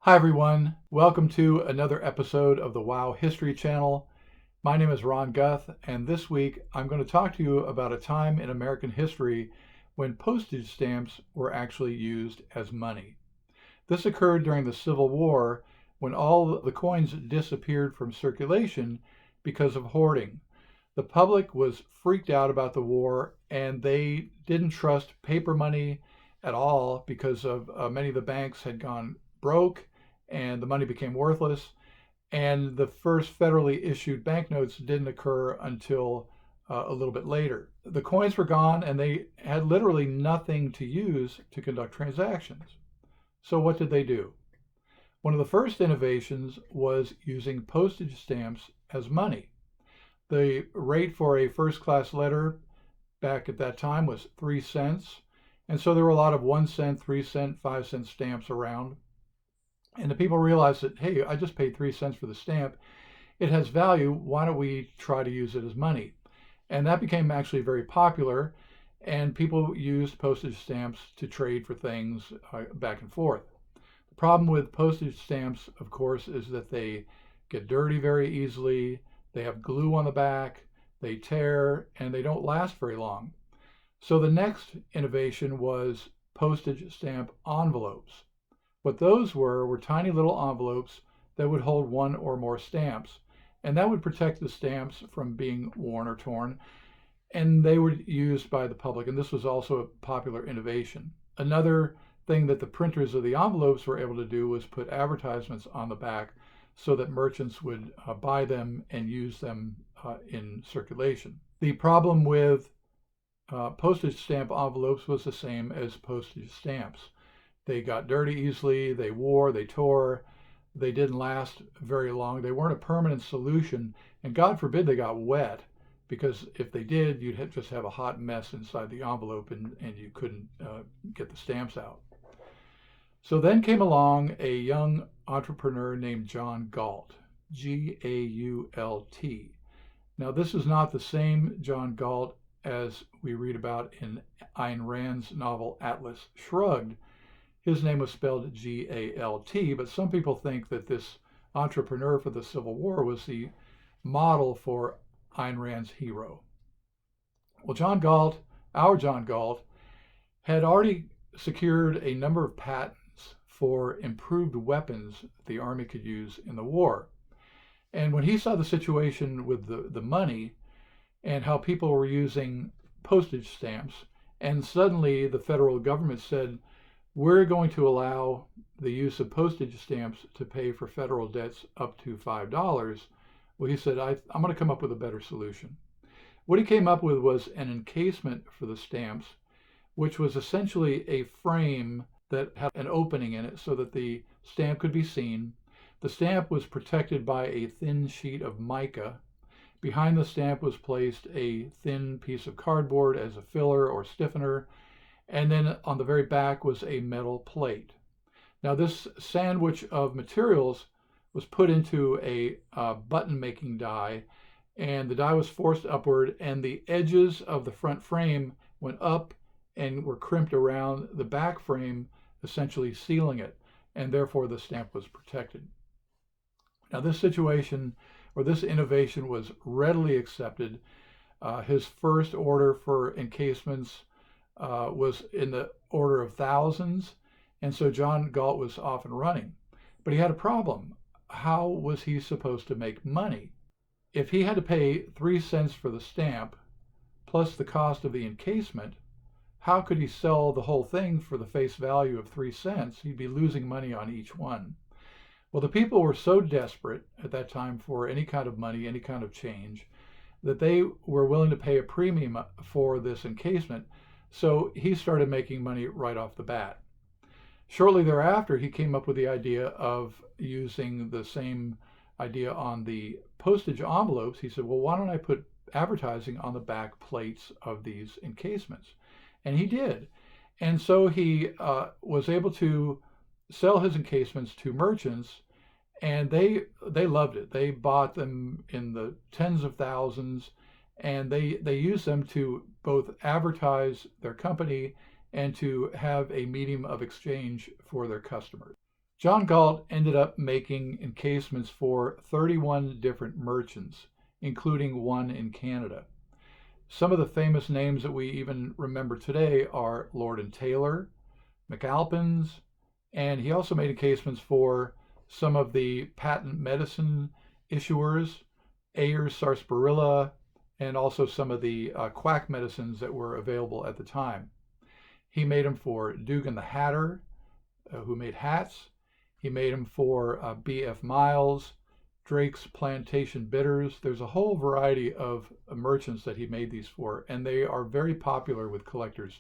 Hi everyone, welcome to another episode of the WOW History Channel. My name is Ron Guth, and this week I'm going to talk to you about a time in American history when postage stamps were actually used as money. This occurred during the Civil War when all the coins disappeared from circulation because of hoarding. The public was freaked out about the war and they didn't trust paper money at all because of many of the banks had gone broke and the money became worthless. And the first federally issued banknotes didn't occur until a little bit later. The coins were gone and they had literally nothing to use to conduct transactions. So what did they do? One of the first innovations was using postage stamps as money. The rate for a first-class letter back at that time was 3 cents. And so there were a lot of 1 cent, 3 cent, 5 cent stamps around. And the people realized that, hey, I just paid 3 cents for the stamp. It has value. Why don't we try to use it as money? And that became actually very popular. And people used postage stamps to trade for things back and forth. The problem with postage stamps, of course, is that they get dirty very easily. They have glue on the back. They tear, and they don't last very long. So the next innovation was postage stamp envelopes. What those were tiny little envelopes that would hold one or more stamps, and that would protect the stamps from being worn or torn, and they were used by the public, and this was also a popular innovation. Another thing that the printers of the envelopes were able to do was put advertisements on the back so that merchants would buy them and use them in circulation. The problem with postage stamp envelopes was the same as postage stamps. They got dirty easily, they wore, they tore, they didn't last very long. They weren't a permanent solution, and God forbid they got wet, because if they did, you'd just have a hot mess inside the envelope and you couldn't get the stamps out. So then came along a young entrepreneur named John Gault, G-A-U-L-T. Now this is not the same John Gault as we read about in Ayn Rand's novel Atlas Shrugged. His name was spelled G-A-L-T, but some people think that this entrepreneur for the Civil War was the model for Ayn Rand's hero. Well, John Gault, our John Gault, had already secured a number of patents for improved weapons the Army could use in the war. And when he saw the situation with the money and how people were using postage stamps, and suddenly the federal government said, we're going to allow the use of postage stamps to pay for federal debts up to $5. Well, he said, I'm going to come up with a better solution. What he came up with was an encasement for the stamps, which was essentially a frame that had an opening in it so that the stamp could be seen. The stamp was protected by a thin sheet of mica. Behind the stamp was placed a thin piece of cardboard as a filler or stiffener. And then on the very back was a metal plate. Now this sandwich of materials was put into a button-making die, and the die was forced upward, and the edges of the front frame went up and were crimped around the back frame, essentially sealing it, and therefore the stamp was protected. Now this situation, or this innovation, was readily accepted. His first order for encasements was in the order of thousands, and so John Gault was off and running. But he had a problem. How was he supposed to make money? If he had to pay 3 cents for the stamp, plus the cost of the encasement, how could he sell the whole thing for the face value of 3 cents? He'd be losing money on each one. Well, the people were so desperate at that time for any kind of money, any kind of change, that they were willing to pay a premium for this encasement. So he started making money right off the bat. Shortly thereafter, he came up with the idea of using the same idea on the postage envelopes. He said, well, why don't I put advertising on the back plates of these encasements? And he did. And so he was able to sell his encasements to merchants, and they loved it. They bought them in the tens of thousands, and they use them to both advertise their company and to have a medium of exchange for their customers. John Gault ended up making encasements for 31 different merchants, including one in Canada. Some of the famous names that we even remember today are Lord and Taylor, McAlpin's, and he also made encasements for some of the patent medicine issuers, Ayer's sarsaparilla, and also some of the quack medicines that were available at the time. He made them for Dugan the Hatter, who made hats. He made them for B.F. Miles, Drake's Plantation Bitters. There's a whole variety of merchants that he made these for, and they are very popular with collectors.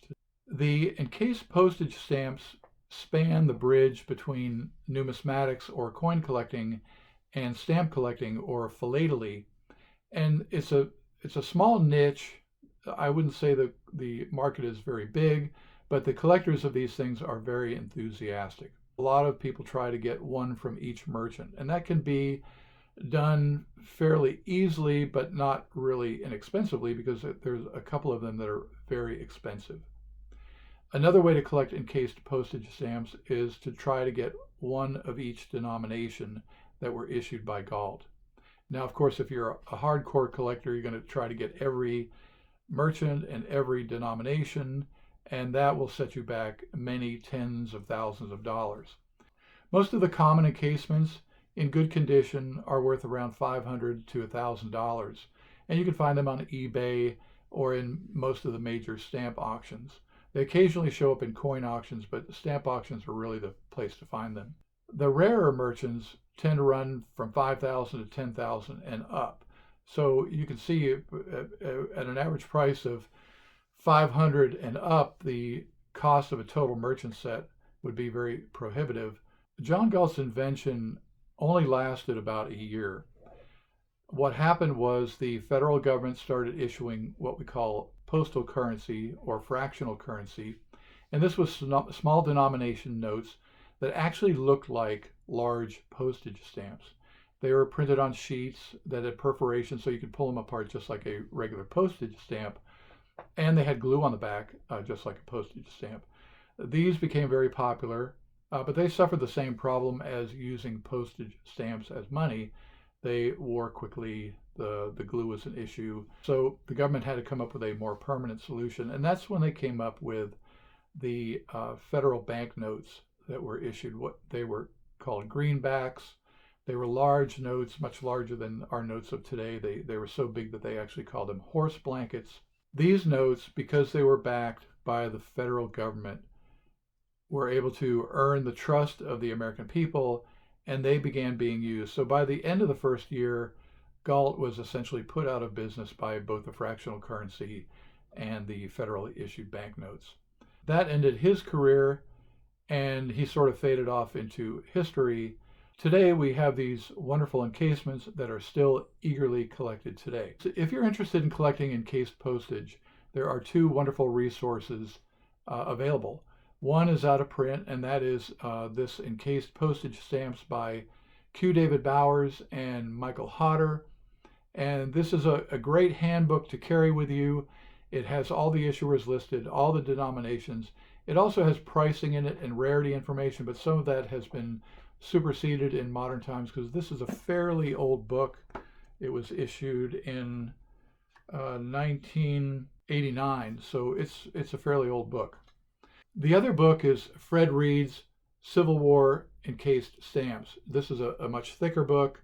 The encased postage stamps span the bridge between numismatics or coin collecting and stamp collecting or philately, and it's a small niche. I wouldn't say that the market is very big, but the collectors of these things are very enthusiastic. A lot of people try to get one from each merchant, and that can be done fairly easily, but not really inexpensively, because there's a couple of them that are very expensive. Another way to collect encased postage stamps is to try to get one of each denomination that were issued by Gault. Now, of course, if you're a hardcore collector, you're going to try to get every merchant and every denomination, and that will set you back many tens of thousands of dollars. Most of the common encasements in good condition are worth around $500 to $1,000, and you can find them on eBay or in most of the major stamp auctions. They occasionally show up in coin auctions, but stamp auctions are really the place to find them. The rarer merchants tend to run from $5,000 to $10,000 and up. So you can see at an average price of $500 and up, the cost of a total merchant set would be very prohibitive. John Gault's invention only lasted about a year. What happened was the federal government started issuing what we call postal currency or fractional currency, and this was small denomination notes that actually looked like large postage stamps. They were printed on sheets that had perforations so you could pull them apart just like a regular postage stamp, and they had glue on the back just like a postage stamp. These became very popular, but they suffered the same problem as using postage stamps as money. They wore quickly, the glue was an issue, so the government had to come up with a more permanent solution, and that's when they came up with the federal banknotes that were issued. What they were called Greenbacks. They were large notes, much larger than our notes of today. They were so big that they actually called them horse blankets. These notes, because they were backed by the federal government, were able to earn the trust of the American people, and they began being used. So by the end of the first year, Gault was essentially put out of business by both the fractional currency and the federally issued banknotes. That ended his career, and he sort of faded off into history. Today, we have these wonderful encasements that are still eagerly collected today. So if you're interested in collecting encased postage, there are two wonderful resources available. One is out of print, and that is this Encased Postage Stamps by Q. David Bowers and Michael Hodder. And this is a great handbook to carry with you. It has all the issuers listed, all the denominations. It also has pricing in it and rarity information, but some of that has been superseded in modern times because this is a fairly old book. It was issued in 1989, so it's a fairly old book. The other book is Fred Reed's Civil War Encased Stamps. This is a much thicker book.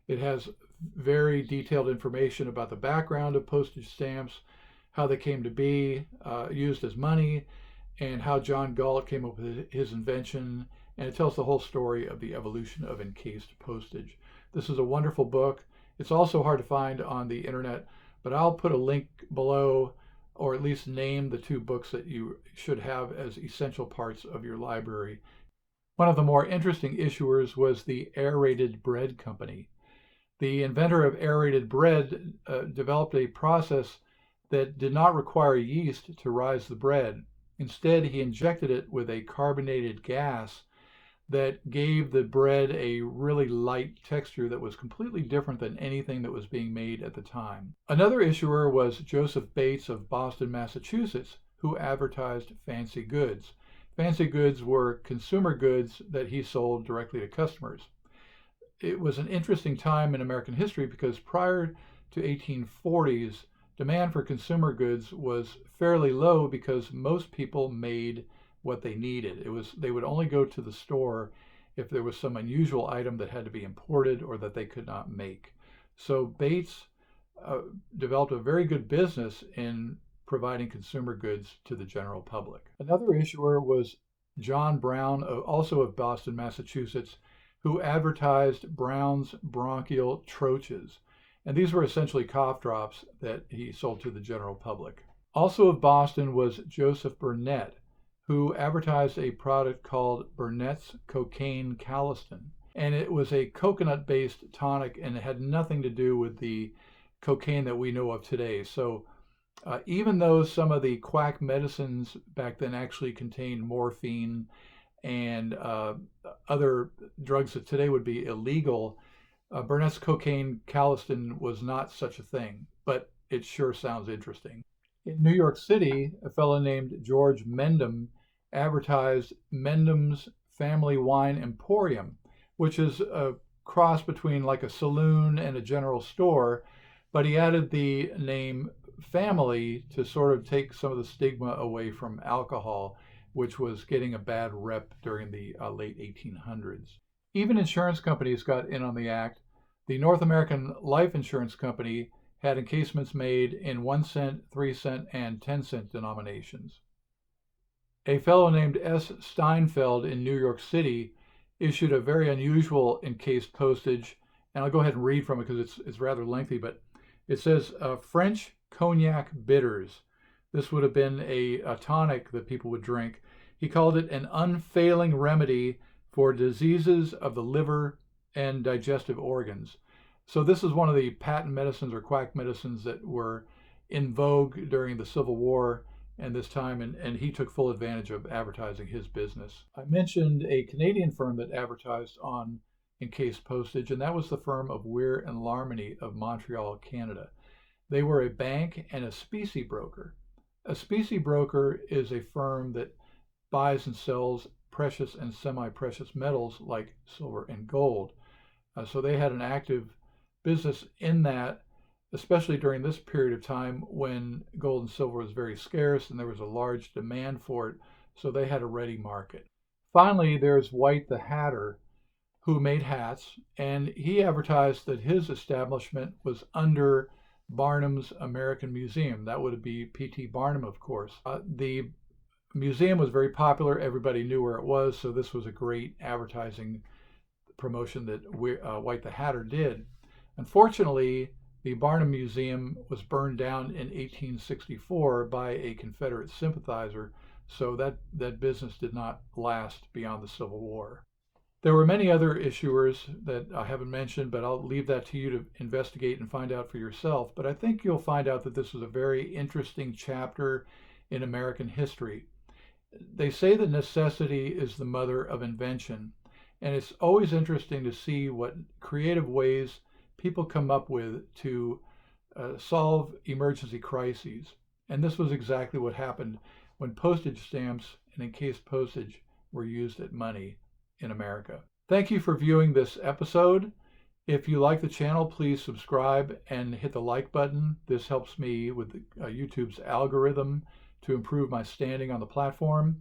It has very detailed information about the background of postage stamps, how they came to be used as money, and how John Gault came up with his invention, and it tells the whole story of the evolution of encased postage. This is a wonderful book. It's also hard to find on the internet, but I'll put a link below, or at least name the two books that you should have as essential parts of your library. One of the more interesting issuers was the Aerated Bread Company. The inventor of aerated bread developed a process that did not require yeast to rise the bread. Instead, he injected it with a carbonated gas that gave the bread a really light texture that was completely different than anything that was being made at the time. Another issuer was Joseph Bates of Boston, Massachusetts, who advertised fancy goods. Fancy goods were consumer goods that he sold directly to customers. It was an interesting time in American history because prior to 1840s, demand for consumer goods was fairly low because most people made what they needed. They would only go to the store if there was some unusual item that had to be imported or that they could not make. So Bates developed a very good business in providing consumer goods to the general public. Another issuer was John Brown, also of Boston, Massachusetts, who advertised Brown's bronchial troches. And these were essentially cough drops that he sold to the general public. Also of Boston was Joseph Burnett, who advertised a product called Burnett's Cocaine Calliston. And it was a coconut-based tonic, and it had nothing to do with the cocaine that we know of today. So even though some of the quack medicines back then actually contained morphine and other drugs that today would be illegal, Burnett's Cocaine Calliston was not such a thing, but it sure sounds interesting. In New York City, a fellow named George Mendham advertised Mendham's Family Wine Emporium, which is a cross between like a saloon and a general store, but he added the name family to sort of take some of the stigma away from alcohol, which was getting a bad rep during the late 1800s. Even insurance companies got in on the act. The North American Life Insurance Company had encasements made in 1 cent, 3 cent, and 10 cent denominations. A fellow named S. Steinfeld in New York City issued a very unusual encased postage, and I'll go ahead and read from it because it's rather lengthy, but it says French cognac bitters. This would have been a tonic that people would drink. He called it an unfailing remedy for diseases of the liver and digestive organs. So this is one of the patent medicines or quack medicines that were in vogue during the Civil War and this time, and he took full advantage of advertising his business. I mentioned a Canadian firm that advertised on encased postage, and that was the firm of Weir and Larmeny of Montreal, Canada. They were a bank and a specie broker. A specie broker is a firm that buys and sells precious and semi-precious metals like silver and gold. So they had an active business in that, especially during this period of time when gold and silver was very scarce and there was a large demand for it. So they had a ready market. Finally, there's White the Hatter, who made hats, and he advertised that his establishment was under Barnum's American Museum. That would be P.T. Barnum, of course. The museum was very popular. Everybody knew where it was, so this was a great advertising promotion that White the Hatter did. Unfortunately, the Barnum Museum was burned down in 1864 by a Confederate sympathizer, so that business did not last beyond the Civil War. There were many other issuers that I haven't mentioned, but I'll leave that to you to investigate and find out for yourself. But I think you'll find out that this was a very interesting chapter in American history. They say that necessity is the mother of invention, and it's always interesting to see what creative ways people come up with to solve emergency crises. And this was exactly what happened when postage stamps and encased postage were used as money in America. Thank you for viewing this episode. If you like the channel, please subscribe and hit the like button. This helps me with YouTube's algorithm to improve my standing on the platform.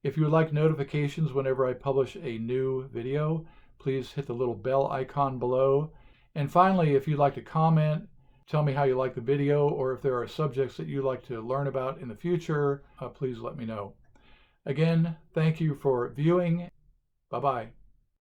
If you would like notifications whenever I publish a new video, please hit the little bell icon below. And finally, if you'd like to comment, tell me how you like the video, or if there are subjects that you'd like to learn about in the future, please let me know. Again, thank you for viewing. Bye-bye.